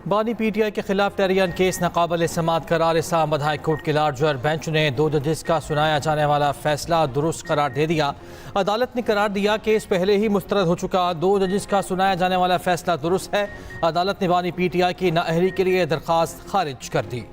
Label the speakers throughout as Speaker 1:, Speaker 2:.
Speaker 1: बानी पीटीआई के खिलाफ टेरियन केस नाकाबिल समाअत करार इस्लामाबाद हाई कोर्ट के लार्जर बेंच ने 2 जजेस का सुनाया जाने वाला फैसला दुरुस्त करार दे दिया। अदालत ने करार दिया केस पहले ही मुस्तरद हो चुका, 2 जजेस का सुनाया जाने वाला फैसला दुरुस्त है। अदालत ने बानी पीटीआई की नाअहली के लिए दरख्वास्त खारिज कर दी।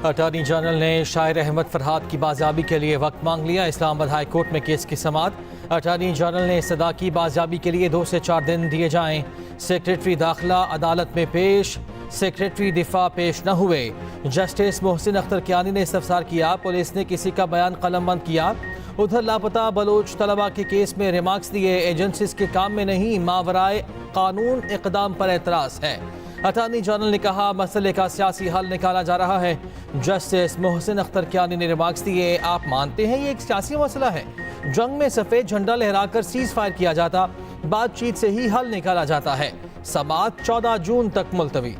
Speaker 1: अटॉर्नी जनरल ने शाहिर अहमद फरहाद की बाजियाबी के लिए वक्त मांग लिया। इस्लामाबाद हाई कोर्ट में केस की समाअत। अटॉर्नी जनरल ने सदा की बाजियाबी के लिए 2 से 4 दिन दिए जाएं। सेक्रेटरी दाखिला अदालत में पेश, सेक्रेटरी दिफा पेश न हुए। जस्टिस मोहसिन अख्तर कियानी ने इस्तफसार किया, पुलिस ने किसी का बयान कलमबंद किया। उधर लापता बलोच तलबा के केस में रिमार्क्स दिए, एजेंसीज के काम में नहीं मावराए कानून इकदाम पर एतराज़ है। अटॉर्नी जनरल ने कहा मसले का सियासी हल निकाला जा रहा है। जस्टिस मोहसिन अख्तर कियानी ने रिमार्क्स दिए, आप मानते हैं ये एक सियासी मसला है? जंग में सफ़ेद झंडा लहराकर सीज फायर किया जाता, बातचीत से ही हल निकाला जाता है। समाअत 14 जून तक मुलतवी।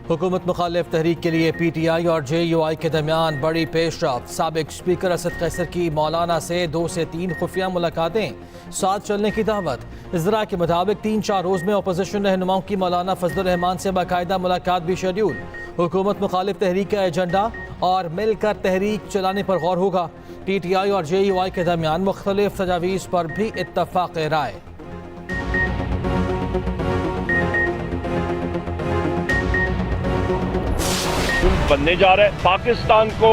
Speaker 1: हुकूमत मुखालिफ तहरीक के लिए पीटीआई और JUI के दरमियान बड़ी पेशरफ्त। साबिक स्पीकर असद कैसर की मौलाना से 2 से 3 खुफिया मुलाकातें, साथ चलने की दावत। इज़रा के मुताबिक 3-4 रोज़ में अपोजिशन रहनुमाओं की मौलाना फजलुर रहमान से बाकायदा मुलाकात भी शेड्यूल। हुकूमत मुखालिफ तहरीक का एजेंडा और मिलकर तहरीक चलाने पर गौर होगा। पीटीआई और JUI के दरमियान मुख्तलिफ तजावीज़ पर भी इत्तफाक राय।
Speaker 2: बनने जा रहा है पाकिस्तान को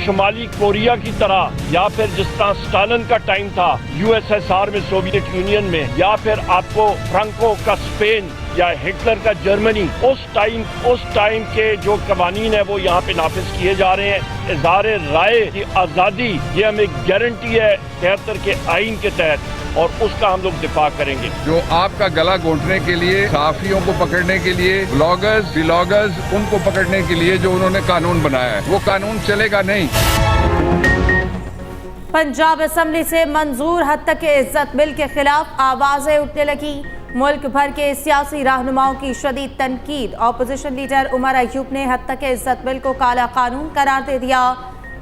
Speaker 2: शुमाली कोरिया की तरह, या फिर जिस तरह स्टालिन का टाइम था USSR में, सोवियत यूनियन में, या फिर आपको फ्रांको का स्पेन या हिटलर का जर्मनी, उस टाइम के जो कवानीन है वो यहाँ पे नाफिज किए जा रहे हैं। इज़हार राय की आज़ादी ये हमें गारंटी है 73 के आइन के तहत, और उसका हम लोग दिफा करेंगे।
Speaker 3: जो आपका गला घोंटने के लिए, सहाफियों को पकड़ने के लिए, ब्लॉगर्स उनको पकड़ने के लिए जो उन्होंने कानून बनाया है, वो कानून चलेगा नहीं।
Speaker 4: पंजाब असेंबली से मंजूर हद तक के इज्जत बिल के खिलाफ आवाजें उठने लगी। मुल्क भर के सियासी रहनुमाओं की शदीद तनकीद। अपोजिशन लीडर उमर अयूब ने हद तक के इज्जत बिल को काला कानून करार दे दिया।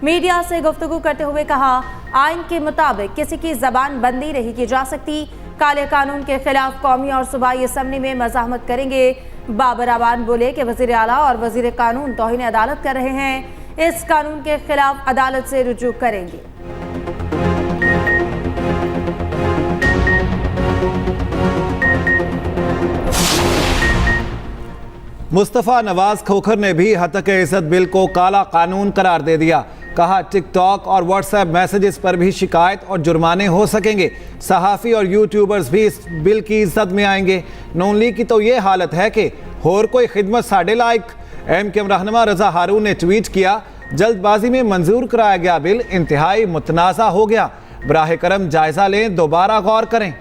Speaker 4: मीडिया से गुफ्तगू करते हुए कहा, आइन के मुताबिक किसी की जबान बंदी नहीं की जा सकती। काले कानून के खिलाफ कौमी और सूबाई असेंबली में मज़ाहमत करेंगे। बाबर आवान बोले कि वज़ीर आला और वज़ीर कानून तौहीन अदालत कर रहे हैं, इस कानून के खिलाफ अदालत से रुजू करेंगे।
Speaker 5: मुस्तफ़ा नवाज खोखर ने भी हद तक इज्जत बिल को काला कानून करार दे दिया। कहा टिकटॉक और व्हाट्सएप मैसेजेस पर भी शिकायत और जुर्माने हो सकेंगे। सहाफ़ी और यूट्यूबर्स भी इस बिल की इज्जत में आएंगे। नून लीग की तो ये हालत है कि होर कोई खिदमत साढ़े लायक। MKM रहनुमा रजा हारून ने ट्वीट किया, जल्दबाजी में मंजूर कराया गया बिल इंतहाई मुतनाज़ा हो गया, बराह करम जायजा लें, दोबारा गौर करें।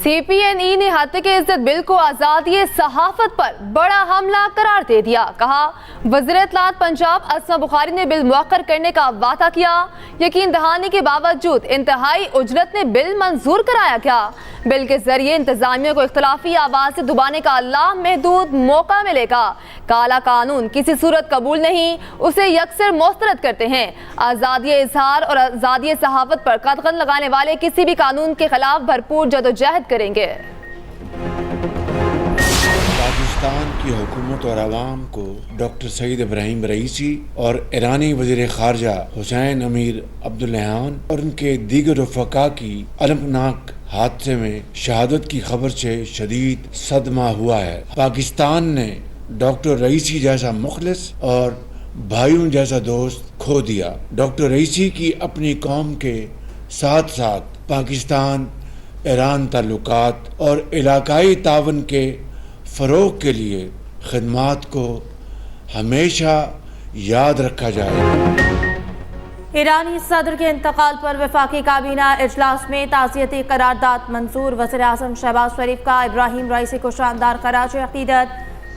Speaker 6: CPNE ने हद तक इज्जत बिल को आज़ादी सहाफत पर बड़ा हमला करार दे दिया। कहा, वज़ीर इत्तलात पंजाब असमा बुखारी ने बिल मुअक्कर करने का वादा किया, यकीन दहानी के बावजूद इंतहाई उजरत ने बिल मंजूर कराया गया। बिल के जरिए इंतजामिया को इख्तलाफी आवाज़ से दबाने का लामहदूद मौका मिलेगा। काला कानून किसी सूरत कबूल नहीं, उसे यकसर मुस्तरद करते हैं। आज़ादी इजहार और आज़ादी सहाफत पर कदगन लगाने वाले किसी भी कानून के खिलाफ भरपूर जदोजहद करेंगे।
Speaker 7: पाकिस्तान की हुकूमत और आवाम को डॉक्टर सईद इब्राहिम रईसी और ईरानी वज़ीर ख़ारजा हुसैन अमीर अब्दुल्लाहान और उनके दीगर रफ़का की अलमनाक हादसे में शहादत की खबर से शदीद सदमा हुआ है। पाकिस्तान ने डॉक्टर रईसी जैसा मुखलिस और भाइयों जैसा दोस्त खो दिया। डॉक्टर रईसी की अपनी कौम के साथ साथ पाकिस्तान ईरान ताल्लुकात और इलाकाई तावन के फ़रोग के लिए खिदमात को हमेशा याद रखा जाएगा।
Speaker 4: ईरानी सदर के इंतकाल पर वफाकी काबीना इजलास में ताज़ियती करारदाद मंजूर। वज़ीर आज़म शहबाज शरीफ का इब्राहिम रईसी को शानदार खराज अक़ीदत।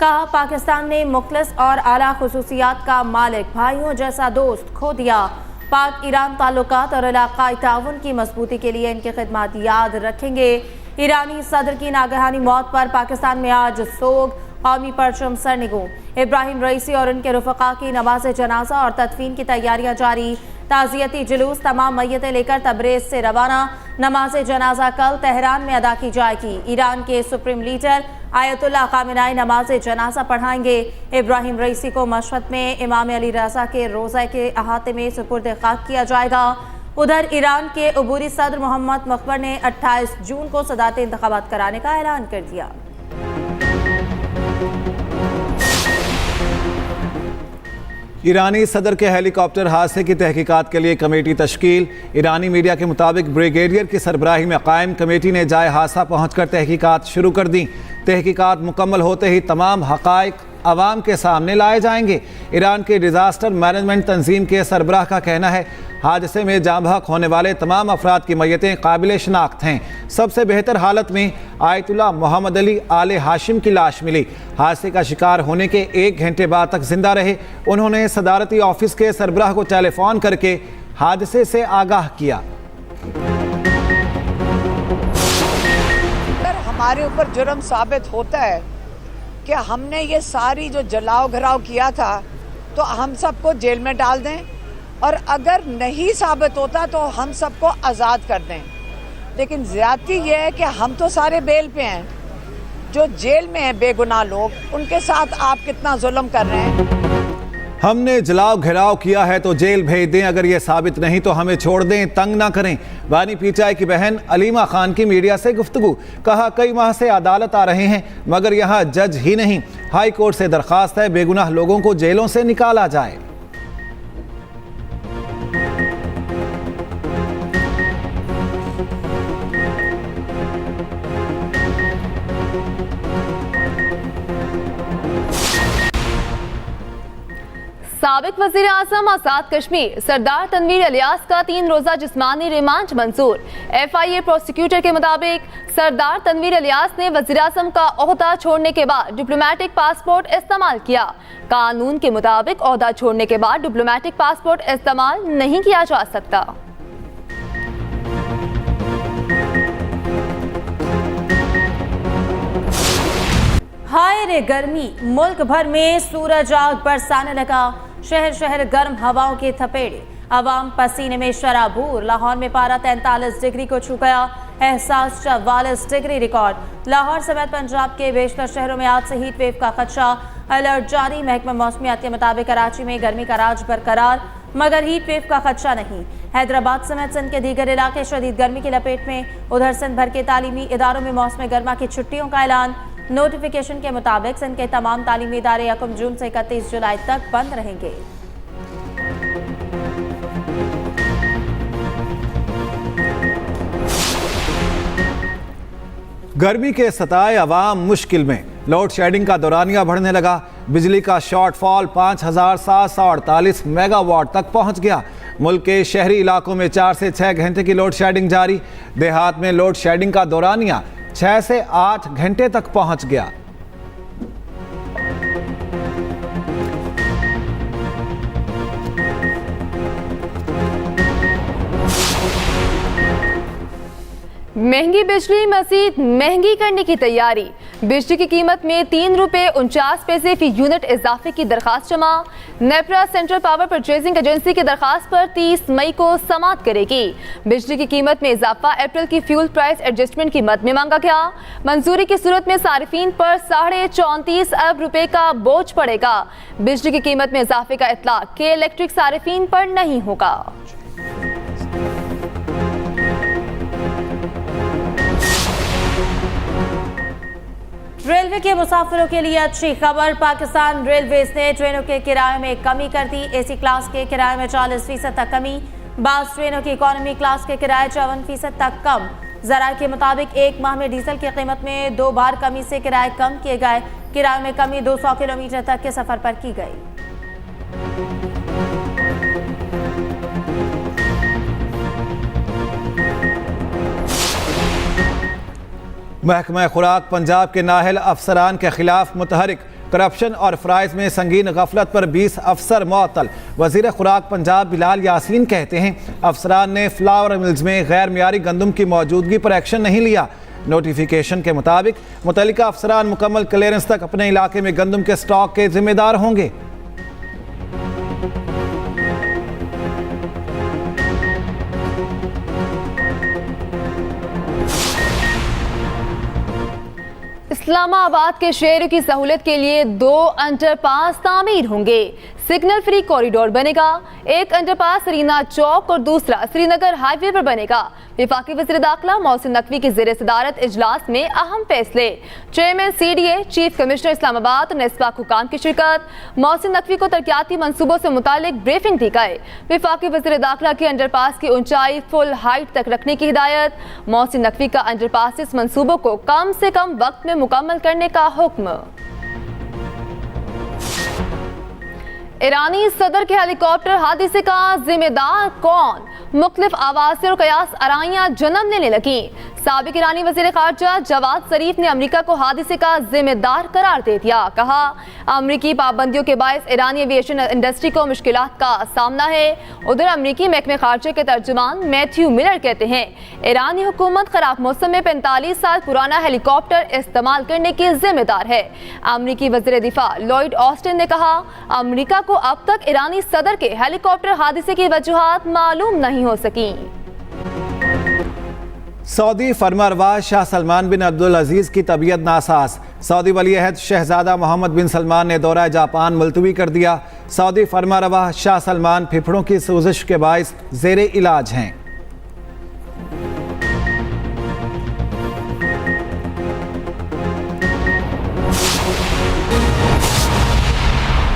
Speaker 4: कहा, पाकिस्तान ने मुखलिस और आला खुसूसियात का मालिक, भाइयों जैसा दोस्त खो दिया। पाक ईरान ताल्लुकात और इलाकाई ताउन की मजबूती के लिए इनकी खिदमत याद रखेंगे। ईरानी सदर की नागहानी मौत पर पाकिस्तान में आज सोग, कौमी परचम सरनिगू। इब्राहिम रईसी और उनके रुफ़क़ा की नमाज जनाजा और तदफीन की तैयारियां जारी। ताज़ियती जुलूस तमाम मैयतें लेकर तबरेज़ से रवाना। नमाज जनाजा कल तेहरान में अदा की जाएगी। ईरान के सुप्रीम लीडर आयतुल्लाह खामेनी नमाज जनाजा पढ़ाएंगे। इब्राहिम रईसी को मशहद में इमाम अली रज़ा के रोज़े के अहाते में सुपुर्द खाक किया जाएगा। उधर ईरान के अबूरी सदर मोहम्मद मकबर ने 28 जून को सदारती इंतखाबात कराने का ऐलान कर दिया।
Speaker 5: ईरानी सदर के हेलीकॉप्टर हादसे की तहकीकात के लिए कमेटी तश्कील। ईरानी मीडिया के मुताबिक ब्रिगेडियर की सरबराही में कायम कमेटी ने जाए हादसा पहुंचकर तहकीकात शुरू कर दी। तहकीकात मुकम्मल होते ही तमाम हक़ाइक़ अवाम के सामने लाए जाएंगे। ईरान के डिज़ास्टर मैनेजमेंट तंजीम के सरबराह का कहना है हादसे में जाँ बहक होने वाले तमाम अफराद की मैयतें काबिल शनाख्त हैं। सबसे बेहतर हालत में आयतुल्लाह मोहम्मद अली आले हाशिम की लाश मिली। हादसे का शिकार होने के 1 घंटे बाद तक जिंदा रहे। उन्होंने सदारती ऑफिस के सरबराह को टेलीफोन करके हादसे से आगाह किया।
Speaker 8: अगर हमारे ऊपर जुर्म साबित होता है कि हमने ये सारी जो जलाओ घराव किया था तो हम सबको जेल में डाल दें, और अगर नहीं साबित होता तो हम सबको आज़ाद कर दें। लेकिन ज़्यादती ये है कि हम तो सारे बेल पे हैं, जो जेल में हैं बेगुनाह लोग, उनके साथ आप कितना जुल्म कर रहे हैं।
Speaker 5: हमने जलाओ घेराव किया है तो जेल भेज दें, अगर ये साबित नहीं तो हमें छोड़ दें, तंग ना करें। बानी पीचाई की बहन अलीमा खान की मीडिया से गुफ्तगू। कहा कई माह से अदालत आ रहे हैं मगर यहाँ जज ही नहीं। हाई कोर्ट से दरख्वास्त है बेगुनाह लोगों को जेलों से निकाला जाए।
Speaker 6: साबिक वज़ीर आज़म आज़ाद कश्मीर सरदार तनवीर इलियास का 3 रोज़ा जिस्मानी रिमांड मंजूर। FIA प्रोसिक्यूटर के मुताबिक सरदार तनवीर इलियास ने वज़ीर आज़म का ओहदा छोड़ने के बाद डिप्लोमेटिक पासपोर्ट इस्तेमाल किया। कानून के मुताबिक ओहदा छोड़ने के बाद डिप्लोमेटिक पासपोर्ट इस्तेमाल नहीं किया जा सकता।
Speaker 4: हाय रे गर्मी, मुल्क भर में सूरज आग बरसाने लगा। शहर शहर गर्म हवाओं के थपेड़े, अवाम पसीने में शराबूर। लाहौर में पारा 43 डिग्री को छू गया। एहसास 44 डिग्री रिकॉर्ड। लाहौर समेत पंजाब के बेशतर शहरों में आज से हीट वेव का खदशा। अलर्ट जारी। महकमा मौसमियात के मुताबिक कराची में गर्मी का राज बरकरार मगर हीट वेव का खदशा नहीं। हैदराबाद समेत सिंध के दीगर इलाके शदीद गर्मी की लपेट में। उधर सिंध भर के तालीमी इदारों में मौसम गर्मा की छुट्टियों का ऐलान। नोटिफिकेशन के मुताबिक सिंध के तमाम तालीमी इदारे 1 जून से 31 जुलाई तक बंद रहेंगे।
Speaker 5: गर्मी के सताए अवाम मुश्किल में। लोड शेडिंग का दौरानिया बढ़ने लगा। बिजली का शॉर्टफॉल 5748 मेगावाट तक पहुंच गया। मुल्क के शहरी इलाकों में 4 से 6 घंटे की लोड शेडिंग जारी। देहात में लोड शेडिंग का दौरानिया 6 से 8 घंटे तक पहुंच गया।
Speaker 6: महंगी बिजली मजीद महंगी करने की तैयारी। बिजली की कीमत में 3 रुपये 49 पैसे फी यूनिट इजाफे की दरखास्त जमा। NEPRA central power purchasing agency की दरखास्त पर 30 मई को समाअत करेगी। बिजली की कीमत में इजाफा अप्रैल की फ्यूल प्राइस एडजस्टमेंट की मद में मांगा गया। मंजूरी की सूरत में सारिफीन पर 34.5 अरब रुपए का बोझ पड़ेगा। बिजली की कीमत में इजाफे का इतलाक के इलेक्ट्रिक सारिफीन पर नहीं होगा।
Speaker 4: रेलवे के मुसाफिरों के लिए अच्छी खबर। पाकिस्तान रेलवेज ने ट्रेनों के किराए में कमी कर दी। AC क्लास के किराए में 40% तक कमी। बास ट्रेनों की इकोनॉमी क्लास के किराए 54% तक कम। जराये के मुताबिक 1 माह में डीजल की कीमत में 2 बार कमी से किराए कम किए गए। किराए में कमी 200 किलोमीटर तक के सफर पर की गई।
Speaker 5: महकमा खुराक पंजाब के नाहल अफसरान के खिलाफ मुतहरिक। करप्शन और फ़राइज़ में संगीन गफलत पर 20 अफसर मुअत्तल। वज़ीर खुराक पंजाब बिलाल यासीन कहते हैं अफसरान ने फ्लावर मिल्स में गैर मियारी गंदम की मौजूदगी पर एक्शन नहीं लिया। नोटिफिकेशन के मुताबिक मुतल्लिका अफसरान मुकम्मल क्लियरेंस तक अपने इलाके में गंदम के स्टॉक के जिम्मेदार होंगे।
Speaker 6: इस्लामाबाद के शहरों की सहूलत के लिए 2 अंडरपास तामीर होंगे। सिग्नल फ्री कॉरिडोर बनेगा। एक अंडरपास सरीना चौक और दूसरा श्रीनगर हाईवे पर बनेगा। वफाकी वज़ीर दाखिला मोहसिन नकवी की ज़ेर सदारत इजलास में अहम फैसले। Chairman CDA, chief commissioner Islamabad और नेस्पाक हुकाम की शिरकत। मोहसिन नकवी को तरक्याती मंसूबों से मुतालिक ब्रीफिंग दी गई। वफाकी वज़ीर दाखिला की अंडरपास की ऊंचाई फुल हाइट तक रखने की हिदायत। मोहसिन नकवी का अंडरपासिस मंसूबों को कम से कम वक्त में मुकम्मल करने का हुक्म। ईरानी सदर के हेलीकॉप्टर हादसे का जिम्मेदार कौन? मुख्तलिफ आवाज़ें और कयास आराइयाँ जन्म लेने लगी। साबिक ईरानी वज़ीर ख़ारजा जवाद ज़रीफ ने अमेरिका को हादसे का जिम्मेदार करार दे दिया। कहा, अमेरिकी पाबंदियों के बायस ईरानी एविएशन इंडस्ट्री को मुश्किलात का सामना है। उधर अमेरिकी महकमे ख़ारजा के तर्जुमान मैथ्यू मिलर कहते हैं, ईरानी हुकूमत खराब मौसम में 45 साल पुराना हेलीकॉप्टर इस्तेमाल करने की जिम्मेदार है। अमेरिकी वज़ीर दिफा लॉयड ऑस्टिन ने कहा, अमेरिका को अब तक ईरानी सदर के हेलीकॉप्टर हादसे की वजूहात मालूम नहीं हो सकी।
Speaker 5: सऊदी फरमारवा शाह सलमान बिन अब्दुल अजीज की तबीयत नासाज। सऊदी वली अहद शहजादा मोहम्मद बिन सलमान ने दौरा जापान मुलतवी कर दिया। सऊदी फरमारवा शाह सलमान फेफड़ों की सोजिश के बायस ज़ेरे इलाज हैं।